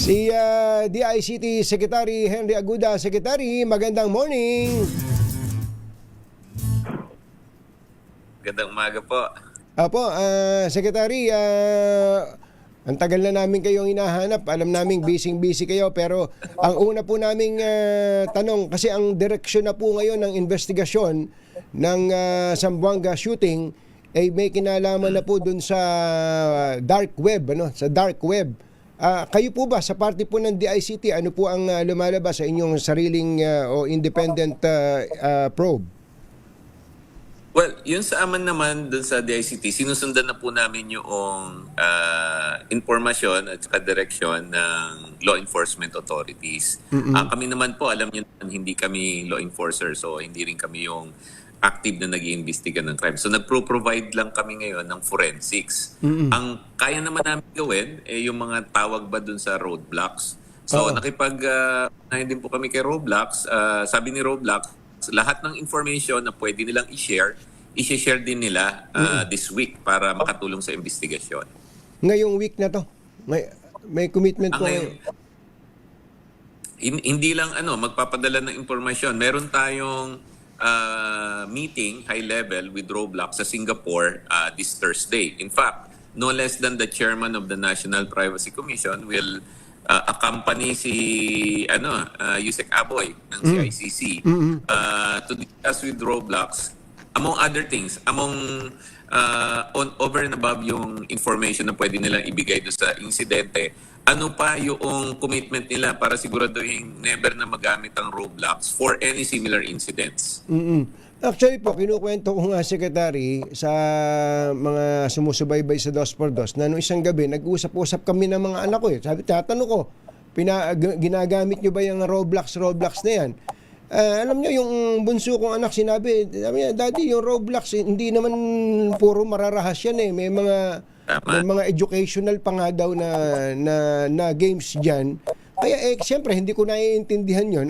Si DICT Secretary Henry Aguda. Secretary, magandang morning. Magandang umaga po. Apo, Secretary, ang tagal na namin kayong hinahanap. Alam naming busy kayo, pero ang una po naming tanong, kasi ang direksyon na po ngayon ng investigasyon ng Zamboanga shooting ay may kinalaman na po dun sa dark web, sa dark web. Kayo po ba sa parte po ng DICT, ano po ang lumalabas sa inyong sariling o independent probe? Well, yun sa aman naman dun sa DICT, sinusundan na po namin yung informasyon at saka direksyon ng law enforcement authorities. Kami naman po, alam niyo naman, hindi kami law enforcer, so hindi rin kami yung active na nag-iimbestiga ng crime. So nagpro-provide lang kami ngayon ng forensics. Ang kaya naman namin gawin yung mga tawag ba dun sa roadblocks. So nakipag-unahin din po kami kay Roblox. Sabi ni Roblox, lahat ng information na pwede nilang i-share din nila this week para makatulong sa investigasyon. Ngayong week na to, may commitment po ngayon. Hindi lang magpapadala ng impormasyon. Meron tayong meeting, high level, with Roblox sa Singapore this Thursday. In fact, no less than the chairman of the National Privacy Commission will accompany si Yusek Aboy ng CICC to discuss with Roblox, among other things, over and above yung information na pwede nilang ibigay doon sa insidente, ano pa yung commitment nila para siguraduhin never na magamit ang Roblox for any similar incidents. Actually po, kinukwento ko nga, Secretary, sa mga sumusubaybay sa 2x2 na nung isang gabi, nag-usap-usap kami ng mga anak ko. Sabi, tatanong ko, ginagamit nyo ba yung Roblox na yan? Alam nyo, yung bunso kong anak sinabi niya, Daddy, yung Roblox, hindi naman puro mararahas yan eh. May mga educational pa nga daw na games dyan. Kaya siyempre hindi ko naiintindihan yon.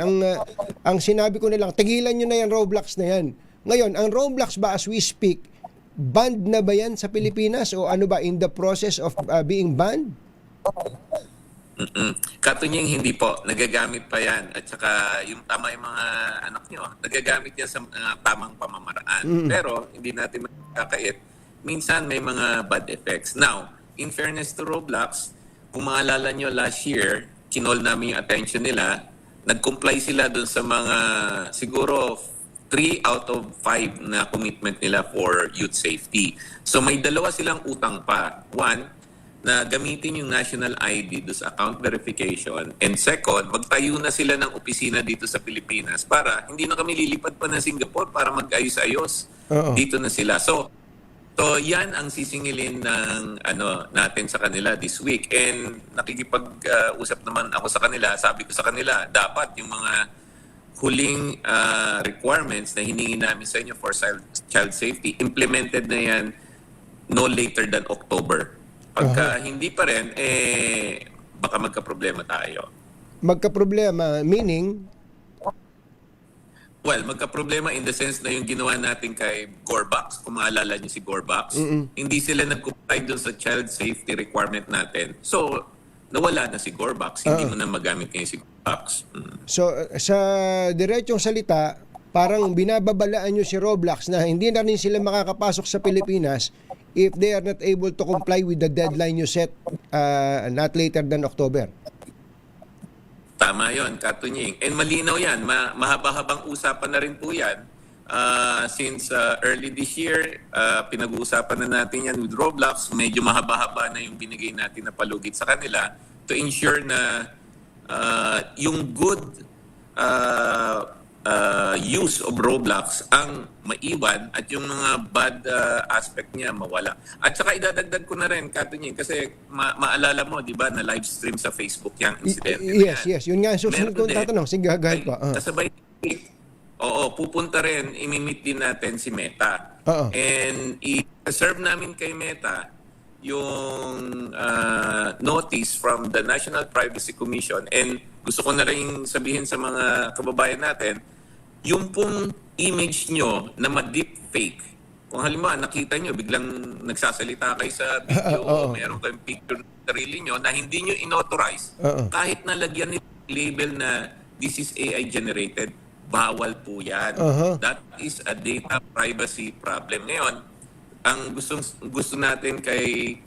Ang sinabi ko na lang, tigilan nyo na yan, Roblox na yan. Ngayon, ang Roblox ba as we speak, banned na ba yan sa Pilipinas o ano ba, in the process of being banned? Katunying hindi po, nagagamit pa yan. At saka yung tama yung mga anak nyo, nagagamit yan sa tamang pamamaraan. Pero hindi natin makakait. Minsan may mga bad effects. Now, in fairness to Roblox, kung maalala nyo last year, kinol namin yung attention nila, nag-comply sila dun sa mga siguro 3 out of 5 na commitment nila for youth safety. So may dalawa silang utang pa. One, na gamitin yung national ID doon sa account verification. And second, magtayo na sila ng opisina dito sa Pilipinas para hindi na kami lilipad pa ng Singapore para mag-ayos-ayos. Dito na sila. So yan ang sisingilin ng natin sa kanila this week. And nakikipag-usap naman ako sa kanila. Sabi ko sa kanila, dapat yung mga huling requirements na hiningi namin sa inyo for child safety, implemented na yan no later than October. Pagka hindi pa rin, baka magka-problema tayo. Magka-problema, meaning? Well, magka-problema in the sense na yung ginawa natin kay Gorbax, kung maalala niyo si Gorbax, hindi sila nag-comply doon sa child safety requirement natin. So, nawala na si Gorbax, hindi mo na magamit ngayon si Gorbax. So, sa diretsong salita, parang binababalaan nyo si Roblox na hindi na rin sila makakapasok sa Pilipinas if they are not able to comply with the deadline you set not later than October. Tama yon, Katunying. And malinaw yan. Mahaba-habang usapan na rin po yan. Since early this year, pinag-uusapan na natin yan with Roblox. Medyo mahaba-haba na yung binigay natin na palugit sa kanila to ensure na yung good use of Roblox ang maiwan at yung mga bad aspect niya mawala. At saka idadagdag ko na rin, Katunying, kasi maalala mo, di ba, na live stream sa Facebook yung incident. Yes. Yun nga, susunod kong tatanong. Sige, gagawin ko. Kasabay, pupunta rin, imimit din natin si Meta. And i-serve namin kay Meta yung notice from the National Privacy Commission. And gusto ko na rin sabihin sa mga kababayan natin, yung pong image nyo na ma-deepfake, kung halimbawa nakita nyo, biglang nagsasalita kayo sa video o meron kayong picture sarili nyo na hindi nyo inauthorize, kahit nalagyan nyo label na this is AI generated, bawal po yan. That is a data privacy problem. Ngayon, ang gusto natin kay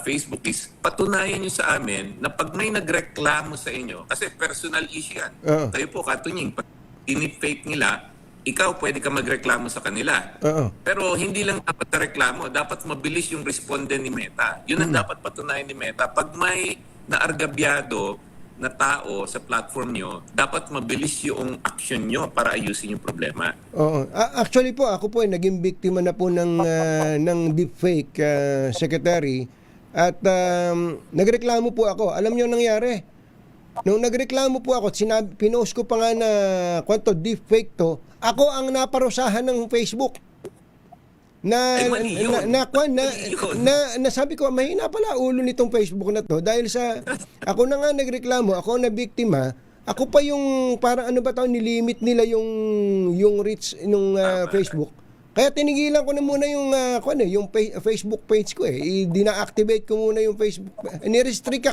Facebook is patunayan nyo sa amin na pag may nagreklamo sa inyo, kasi personal issue yan. Kayo po, Katunying, pag inip-fake nila, ikaw pwede ka magreklamo sa kanila. Pero hindi lang dapat reklamo, dapat mabilis yung responde ni Meta. Yun ang dapat patunayan ni Meta. Pag may naargabyado na tao sa platform nyo, dapat mabilis yung action nyo para ayusin yung problema. Oo. Actually po, ako po ay naging biktima na po ng deepfake, Secretary. At nagreklamo po ako. Alam niyo ang nangyari? Nung nagreklamo po ako, pinost ko pa nga na kwanto deepfake to, ako ang naparusahan ng Facebook. Sabi ko, mahina pala ulo nitong Facebook na to dahil sa ako na nga nagreklamo, ako na biktima, ako pa yung parang nilimit nila yung reach nung Facebook. Kaya tinigilan ko na muna yung Facebook page ko eh. Dina-activate ko muna yung Facebook. Ni-restrict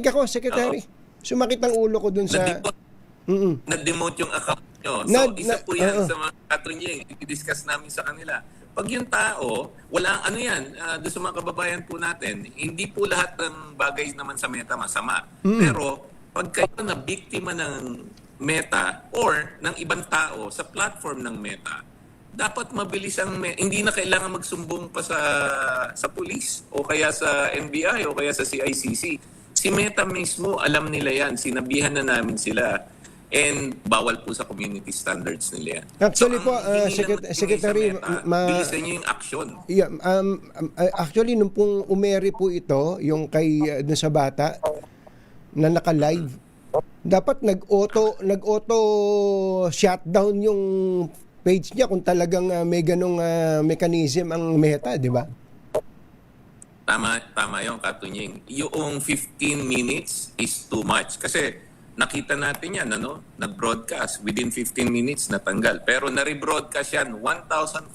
ako, Secretary. Sumakit ang ulo ko dun sa Na-demote yung account nyo. So, isa po yan sa mga Katunying, i-discuss namin sa kanila. Pag yung tao, wala, doon sa mga kababayan po natin, hindi po lahat ng bagay naman sa Meta masama. Pero, pag kayo na biktima ng Meta or ng ibang tao sa platform ng Meta, dapat mabilis hindi na kailangan magsumbong pa sa police o kaya sa NBI o kaya sa CICC. Si Meta mismo, alam nila yan. Sinabihan na namin sila. And bawal po sa community standards nila yan. Actually po, Secretary, bilisan niyo yung action. Yeah, actually, nung pong umeri po ito, yung kay dun sa bata na naka-live, dapat nag-auto shutdown yung page niya kung talagang may ganong mechanism ang Meta, di ba? Tama yung Katunying. Yung 15 minutes is too much. Kasi nakita natin yan, nag-broadcast. Within 15 minutes, natanggal. Pero na-rebroadcast yan, 1,500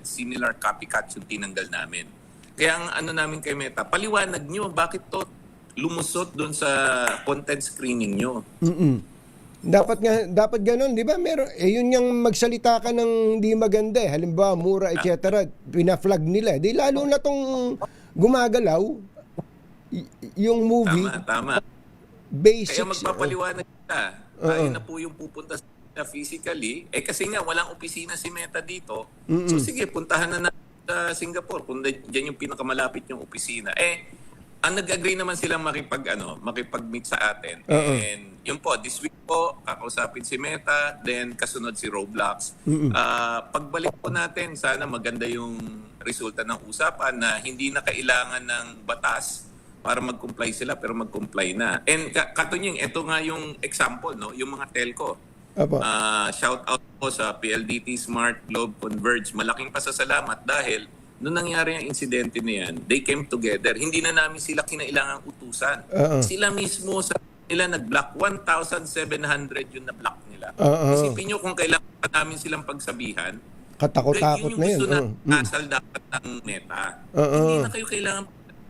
similar copycats yung tinanggal namin. Kaya ang namin kay Meta, paliwanag nyo, bakit to lumusot doon sa content screening nyo? Dapat ganun, di ba? Yun yung magsalita ka ng di maganda eh. Halimbawa, mura, etc. Pina-flag nila. Di lalo na tong gumagalaw yung movie. Tama. Basics. Kaya magpapaliwanag kita. Tayo na po yung pupunta sa physically. Kasi nga, walang opisina si Meta dito. So sige, puntahan na sa Singapore. Kung dyan yung pinakamalapit yung opisina. Ang nag-agree naman silang makipag-meet sa atin. And yun po, this week po, kakausapin si Meta, then kasunod si Roblox. Pagbalik po natin, sana maganda yung resulta ng usapan na hindi na kailangan ng batas para mag-comply sila, pero mag-comply na. And Katunying, ito nga yung example, yung mga telco. Shout out po sa PLDT, Smart, Globe, Converge. Malaking pasasalamat dahil nung nangyari ang insidente na yan, they came together. Hindi na namin sila kinailangang utusan. Sila mismo sa nila nag-block. 1,700 yung na-block nila. Isipin nyo kung kailangan pa namin silang pagsabihan. Katakot-takot na yun. Yun yung gusto na asal dapat ng Meta. Hindi na kayo kailangan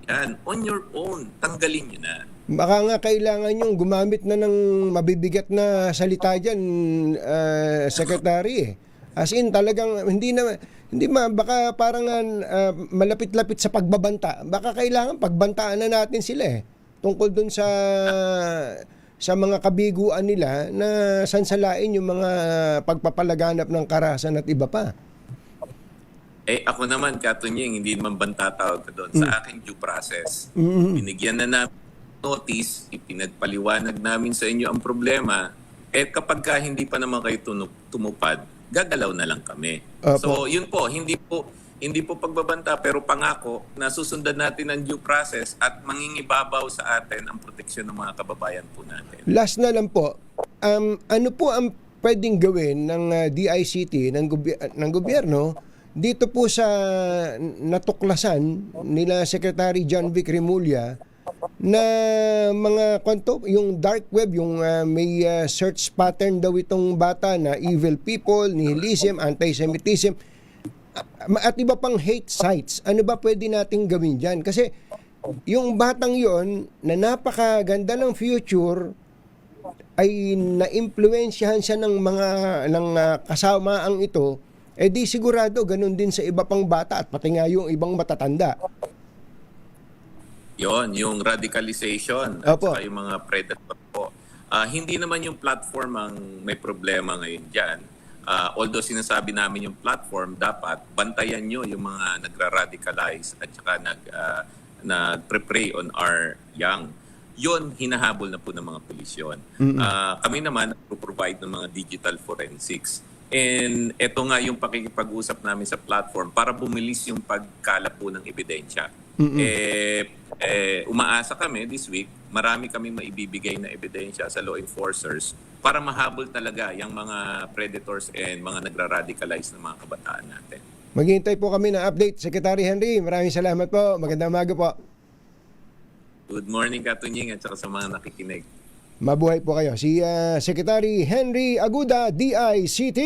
yan. On your own, tanggalin nyo na. Baka nga kailangan yung gumamit na ng mabibigat na salita dyan, Secretary. As in, talagang baka parang malapit-lapit sa pagbabanta. Baka kailangan pagbantaan na natin sila tungkol dun sa mga kabiguan nila na sansalain yung mga pagpapalaganap ng karahasan at iba pa. Ako naman, Katunying, hindi naman banta tawag ka doon. Sa aking due process, binigyan na namin notice, ipinagpaliwanag namin sa inyo ang problema, kapag hindi pa naman kayo tumupad, gagalaw na lang kami. So, yun po, hindi po pagbabanta, pero pangako na susundan natin ang due process at mangingibabaw sa atin ang proteksyon ng mga kababayan po natin. Last na lang po, ano po ang pwedeng gawin ng DICT, ng gobyerno, dito po sa natuklasan nila Secretary John Vic Remulla na mga yung dark web, yung may search pattern daw itong bata na evil people, nihilism, anti-Semitism, at iba pang hate sites. Ano ba pwede nating gawin dyan? Kasi yung batang yon na napakaganda ng future ay naimpluwensyahan siya ng mga kasamaang ito, eh di sigurado ganun din sa iba pang bata at pati nga yung ibang matatanda. Yon, yung radicalization at Opo. saka yung mga predator po. Hindi naman yung platform ang may problema ngayon dyan. Although sinasabi namin yung platform, dapat bantayan nyo yung mga nagra-radicalize at saka nag-prey on our young. Yon, hinahabol na po ng mga pulis yun. Kami naman nag-provide ng mga digital forensics. And ito nga yung pakikipag-usap namin sa platform para bumilis yung pagkalap po ng ebidensya. Umaasa kami this week, marami kami maibibigay na ebidensya sa law enforcers para mahabol talaga yung mga predators and mga nagra-radicalize ng mga kabataan natin. Maghihintay po kami ng update, Secretary Henry. Maraming salamat po. Magandang umaga po. Good morning, Katunying, at saka sa mga nakikinig. Mabuhay po kayo. Si Secretary Henry Aguda, DICT.